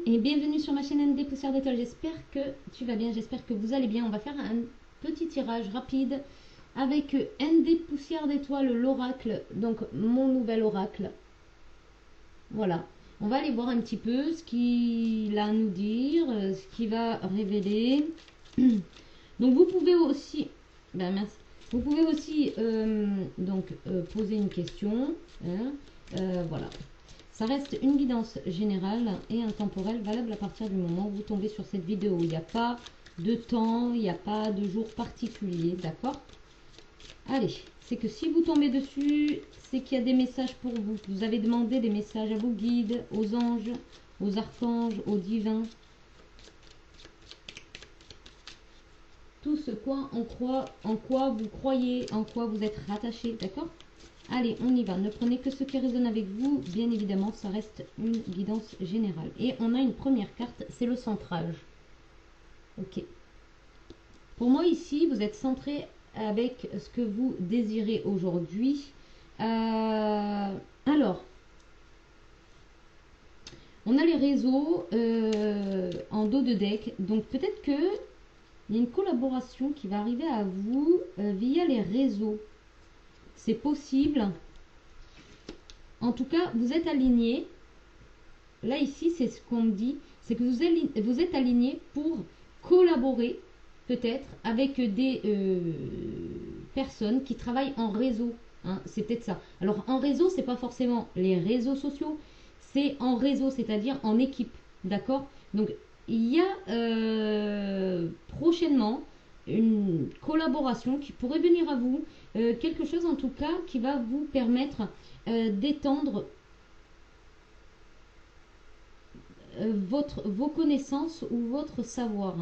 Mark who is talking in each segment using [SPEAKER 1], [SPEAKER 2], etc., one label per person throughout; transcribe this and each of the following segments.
[SPEAKER 1] et bienvenue sur ma chaîne ND Poussière d'étoiles. J'espère que tu vas bien, j'espère que vous allez bien. On va faire un petit tirage rapide avec ND Poussière d'étoiles, l'oracle, donc mon nouvel oracle. Voilà, on va aller voir un petit peu ce qu'il a à nous dire, ce qu'il va révéler. Donc vous pouvez aussi, merci. Vous pouvez aussi poser une question, hein, voilà. Ça reste une guidance générale et intemporelle valable à partir du moment où vous tombez sur cette vidéo. Il n'y a pas de temps, il n'y a pas de jour particulier, d'accord? Allez, c'est que si vous tombez dessus, c'est qu'il y a des messages pour vous. Vous avez demandé des messages à vos guides, aux anges, aux archanges, aux divins. Tout ce quoi on croit, en quoi vous croyez, en quoi vous êtes rattaché, d'accord? Allez, on y va. Ne prenez que ce qui résonne avec vous. Bien évidemment, ça reste une guidance générale. Et on a une première carte, c'est le centrage. Ok. Pour moi, ici, vous êtes centré avec ce que vous désirez aujourd'hui. Alors, on a les réseaux en dos de deck. Donc, peut-être que il y a une collaboration qui va arriver à vous via les réseaux. C'est possible. En tout cas, vous êtes aligné. Là, ici, c'est ce qu'on me dit. C'est que vous êtes aligné pour collaborer, peut-être, avec des personnes qui travaillent en réseau. Hein, c'est peut-être ça. Alors, en réseau, c'est pas forcément les réseaux sociaux. C'est en réseau, c'est-à-dire en équipe. D'accord? Donc, il y a prochainement une collaboration qui pourrait venir à vous. Quelque chose, en tout cas, qui va vous permettre d'étendre vos connaissances ou votre savoir.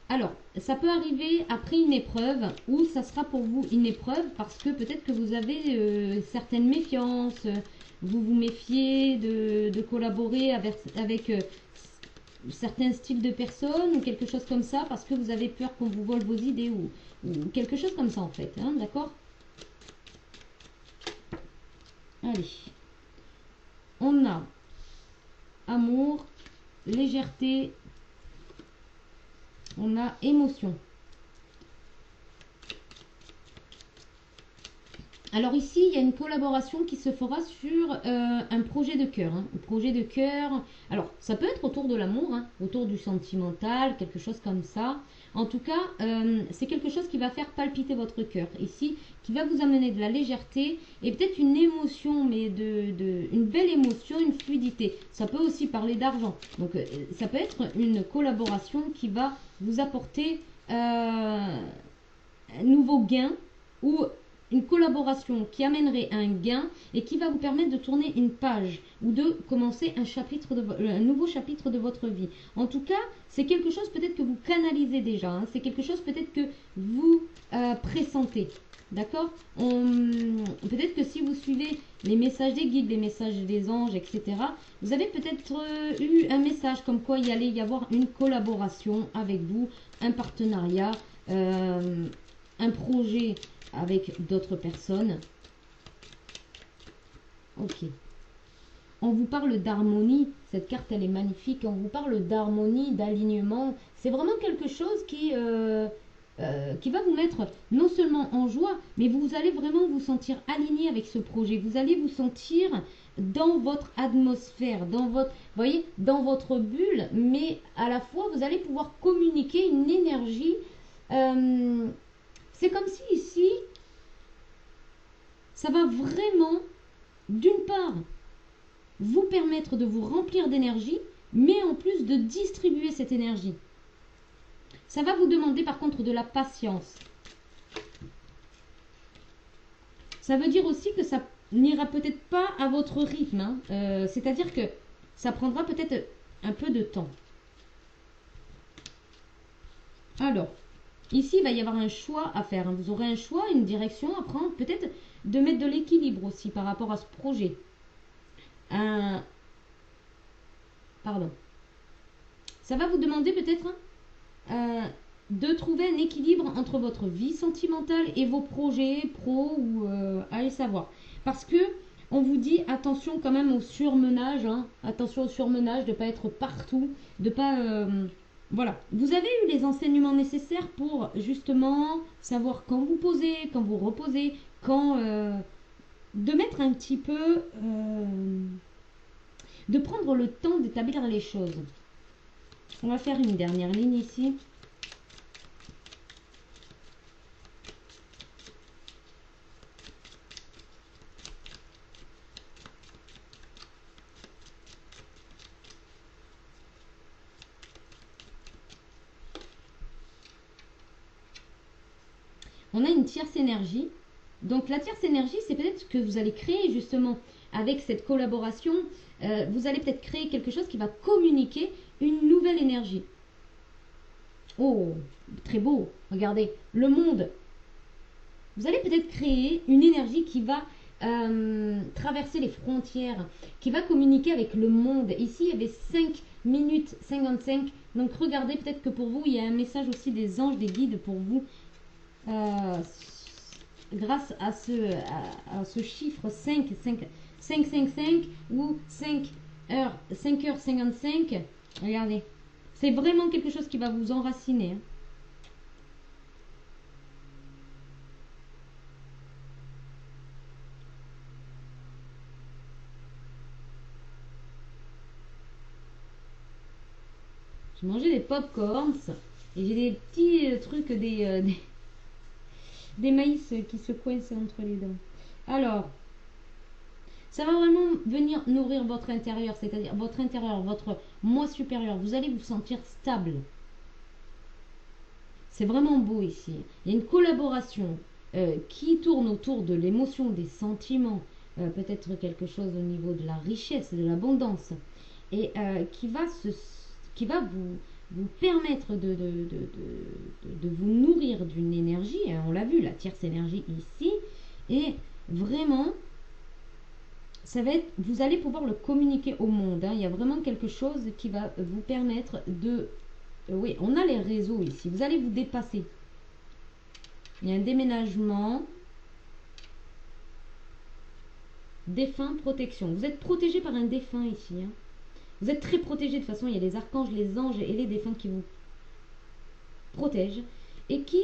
[SPEAKER 1] Alors, ça peut arriver après une épreuve ou ça sera pour vous une épreuve parce que peut-être que vous avez certaines méfiances, vous vous méfiez de collaborer avec certains styles de personnes ou quelque chose comme ça parce que vous avez peur qu'on vous vole vos idées ou quelque chose comme ça en fait, hein, d'accord? Allez, on a amour, légèreté, on a émotion. Alors ici, il y a une collaboration qui se fera sur un projet de cœur. Hein, un projet de cœur. Alors, ça peut être autour de l'amour, hein, autour du sentimental, quelque chose comme ça. En tout cas, c'est quelque chose qui va faire palpiter votre cœur ici, qui va vous amener de la légèreté et peut-être une émotion, mais une belle émotion, une fluidité. Ça peut aussi parler d'argent. Donc, ça peut être une collaboration qui va vous apporter un nouveau gain ou une collaboration qui amènerait un gain et qui va vous permettre de tourner une page ou de commencer un nouveau chapitre de votre vie. En tout cas, c'est quelque chose peut-être que vous canalisez déjà. Hein, c'est quelque chose peut-être que vous pressentez. D'accord? Peut-être que si vous suivez les messages des guides, les messages des anges, etc., vous avez peut-être eu un message comme quoi il allait y avoir une collaboration avec vous, un partenariat, un projet avec d'autres personnes. Ok. On vous parle d'harmonie. Cette carte, elle est magnifique. On vous parle d'harmonie, d'alignement. C'est vraiment quelque chose qui va vous mettre non seulement en joie, mais vous allez vraiment vous sentir aligné avec ce projet. Vous allez vous sentir dans votre atmosphère, voyez, dans votre bulle, mais à la fois, vous allez pouvoir communiquer une énergie. C'est comme si ici, ça va vraiment, d'une part, vous permettre de vous remplir d'énergie, mais en plus de distribuer cette énergie. Ça va vous demander par contre de la patience. Ça veut dire aussi que ça n'ira peut-être pas à votre rythme. Hein. C'est-à-dire que ça prendra peut-être un peu de temps. Alors, ici, il va y avoir un choix à faire. Vous aurez un choix, une direction à prendre. Peut-être de mettre de l'équilibre aussi par rapport à ce projet. Pardon. Ça va vous demander peut-être de trouver un équilibre entre votre vie sentimentale et vos projets pro ou allez savoir. Parce que On vous dit attention quand même au surmenage, hein. Attention au surmenage, de ne pas être partout, de pas... voilà. Vous avez eu les enseignements nécessaires pour justement savoir quand vous posez, quand vous reposez, quand... de mettre un petit peu... de prendre le temps d'établir les choses. On va faire une dernière ligne ici. On a une tierce énergie. Donc la tierce énergie, c'est peut-être ce que vous allez créer justement avec cette collaboration. Vous allez peut-être créer quelque chose qui va communiquer une nouvelle énergie. Oh, très beau. Regardez, le monde. Vous allez peut-être créer une énergie qui va traverser les frontières, qui va communiquer avec le monde. Ici, il y avait 5 minutes 55. Donc regardez, peut-être que pour vous, il y a un message aussi des anges, des guides pour vous. Grâce à ce chiffre 5 ou 5h 55, regardez, c'est vraiment quelque chose qui va vous enraciner. Hein. J'ai mangé des pop-corns et j'ai des petits trucs, des maïs qui se coincent entre les dents. Alors, ça va vraiment venir nourrir votre intérieur, c'est-à-dire votre intérieur, votre moi supérieur. Vous allez vous sentir stable. C'est vraiment beau ici. Il y a une collaboration qui tourne autour de l'émotion, des sentiments, peut-être quelque chose au niveau de la richesse, de l'abondance, et qui va vous permettre de vous nourrir d'une énergie. On l'a vu, la tierce énergie ici, et vraiment, ça va être, vous allez pouvoir le communiquer au monde. Hein. Il y a vraiment quelque chose qui va vous permettre de... oui, on a les réseaux ici. Vous allez vous dépasser. Il y a un déménagement. Défunt, protection. Vous êtes protégé par un défunt ici. Hein. Vous êtes très protégé. De toute façon, il y a les archanges, les anges et les défunts qui vous protègent. Et qui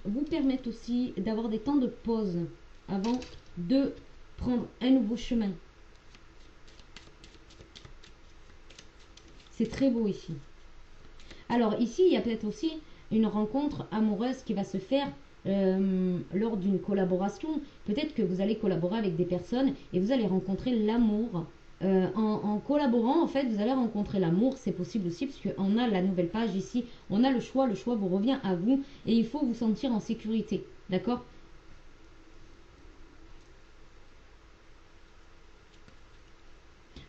[SPEAKER 1] vous permettent aussi d'avoir des temps de pause avant de prendre un nouveau chemin. C'est très beau ici. Alors ici, il y a peut-être aussi une rencontre amoureuse qui va se faire lors d'une collaboration. Peut-être que vous allez collaborer avec des personnes et vous allez rencontrer l'amour. En collaborant, en fait, vous allez rencontrer l'amour. C'est possible aussi parce qu'on a la nouvelle page ici. On a le choix vous revient à vous et il faut vous sentir en sécurité. D'accord ?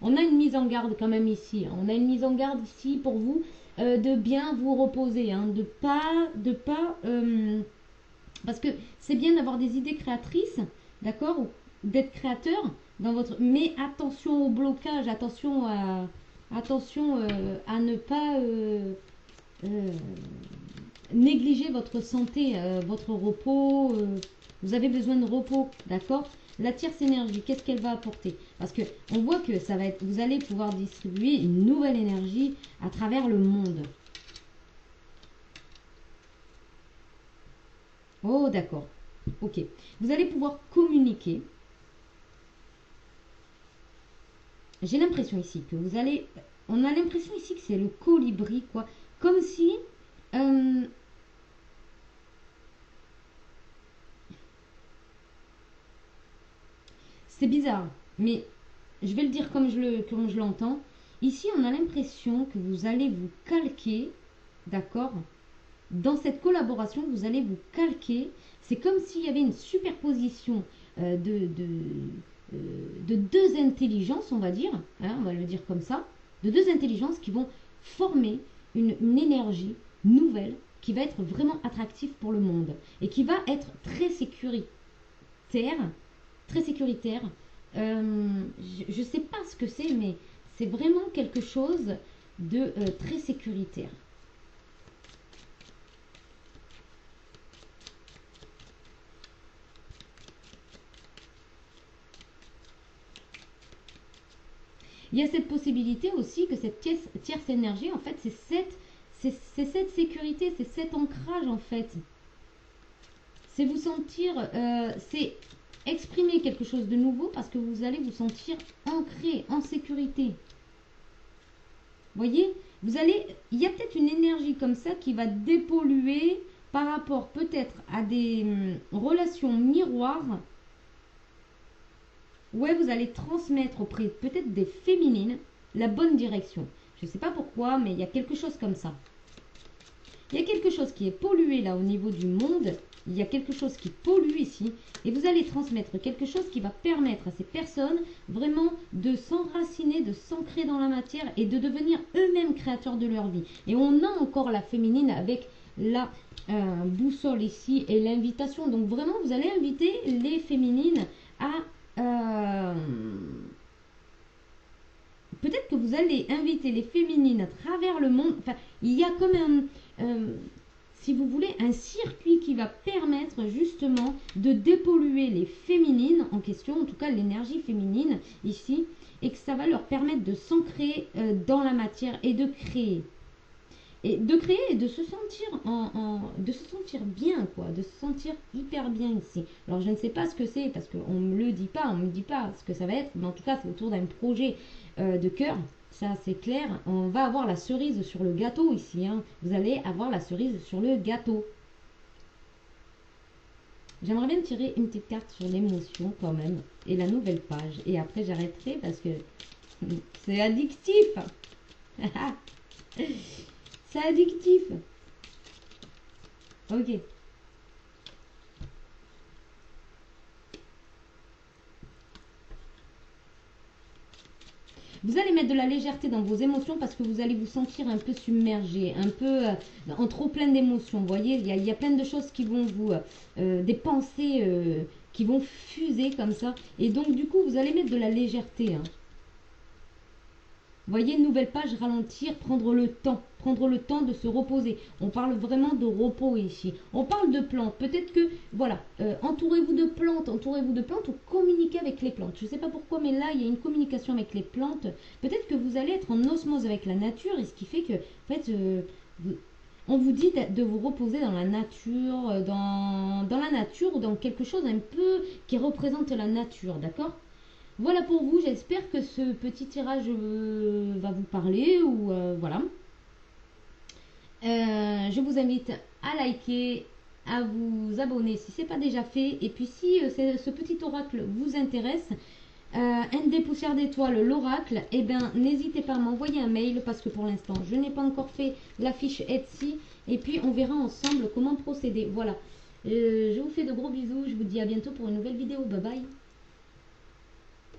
[SPEAKER 1] On a une mise en garde quand même ici. On a une mise en garde ici pour vous de bien vous reposer, hein, de pas, parce que c'est bien d'avoir des idées créatrices, d'accord, d'être créateur dans votre, mais attention au blocage, attention à ne pas euh, négliger votre santé, votre repos. Vous avez besoin de repos, d'accord. La tierce énergie, qu'est-ce qu'elle va apporter? Parce que on voit que ça va être, vous allez pouvoir distribuer une nouvelle énergie à travers le monde. Oh, d'accord. Ok. Vous allez pouvoir communiquer. J'ai l'impression ici que vous allez... On a l'impression ici que c'est le colibri, quoi. Comme si... c'est bizarre, mais je vais le dire comme je l'entends. Ici, on a l'impression que vous allez vous calquer, d'accord. Dans cette collaboration, vous allez vous calquer. C'est comme s'il y avait une superposition de deux intelligences, on va dire, hein, on va le dire comme ça, de deux intelligences qui vont former une énergie nouvelle qui va être vraiment attractive pour le monde et qui va être très sécuritaire, très sécuritaire. Je ne sais pas ce que c'est, mais c'est vraiment quelque chose de très sécuritaire. Il y a cette possibilité aussi que cette tierce énergie, en fait, c'est cette sécurité, c'est cet ancrage, en fait. C'est vous sentir, c'est exprimer quelque chose de nouveau parce que vous allez vous sentir ancré, en sécurité. Voyez, il y a peut-être une énergie comme ça qui va dépolluer par rapport peut-être à des relations miroirs. Ouais, vous allez transmettre auprès peut-être des féminines la bonne direction. Je ne sais pas pourquoi, mais il y a quelque chose comme ça. Il y a quelque chose qui est pollué là au niveau du monde. Il y a quelque chose qui pollue ici. Et vous allez transmettre quelque chose qui va permettre à ces personnes vraiment de s'enraciner, de s'ancrer dans la matière et de devenir eux-mêmes créateurs de leur vie. Et on a encore la féminine avec la boussole ici et l'invitation. Donc vraiment, vous allez inviter les féminines à... peut-être que vous allez inviter les féminines à travers le monde. Enfin, il y a comme si vous voulez, un circuit qui va permettre justement de dépolluer les féminines en question, en tout cas l'énergie féminine ici, et que ça va leur permettre de s'ancrer dans la matière et de créer. Et de créer et de se sentir de se sentir bien, quoi, de se sentir hyper bien ici. Alors je ne sais pas ce que c'est parce qu'on ne me le dit pas, on ne me dit pas ce que ça va être, mais en tout cas c'est autour d'un projet de cœur. Ça, c'est clair. On va avoir la cerise sur le gâteau ici. Hein. Vous allez avoir la cerise sur le gâteau. J'aimerais bien tirer une petite carte sur l'émotion quand même. Et la nouvelle page. Et après, j'arrêterai parce que c'est addictif. C'est addictif. Ok. Vous allez mettre de la légèreté dans vos émotions parce que vous allez vous sentir un peu submergé, un peu en trop plein d'émotions. Vous voyez, il y a plein de choses qui vont vous... des pensées qui vont fuser comme ça. Et donc, du coup, vous allez mettre de la légèreté. Hein. Vous voyez, nouvelle page, ralentir, prendre le temps de se reposer. On parle vraiment de repos ici. On parle de plantes. Peut-être que, voilà, entourez-vous de plantes ou communiquez avec les plantes. Je ne sais pas pourquoi, mais là, il y a une communication avec les plantes. Peut-être que vous allez être en osmose avec la nature, et ce qui fait que, en fait, on vous dit de vous reposer dans la nature, dans la nature ou dans quelque chose un peu qui représente la nature, d'accord ? Voilà pour vous, j'espère que ce petit tirage va vous parler ou voilà. Je vous invite à liker, à vous abonner si ce n'est pas déjà fait. Et puis si ce petit oracle vous intéresse, ND Poussière d'étoiles, l'oracle, eh bien n'hésitez pas à m'envoyer un mail parce que pour l'instant je n'ai pas encore fait la fiche Etsy. Et puis on verra ensemble comment procéder. Voilà, je vous fais de gros bisous, je vous dis à bientôt pour une nouvelle vidéo, bye bye.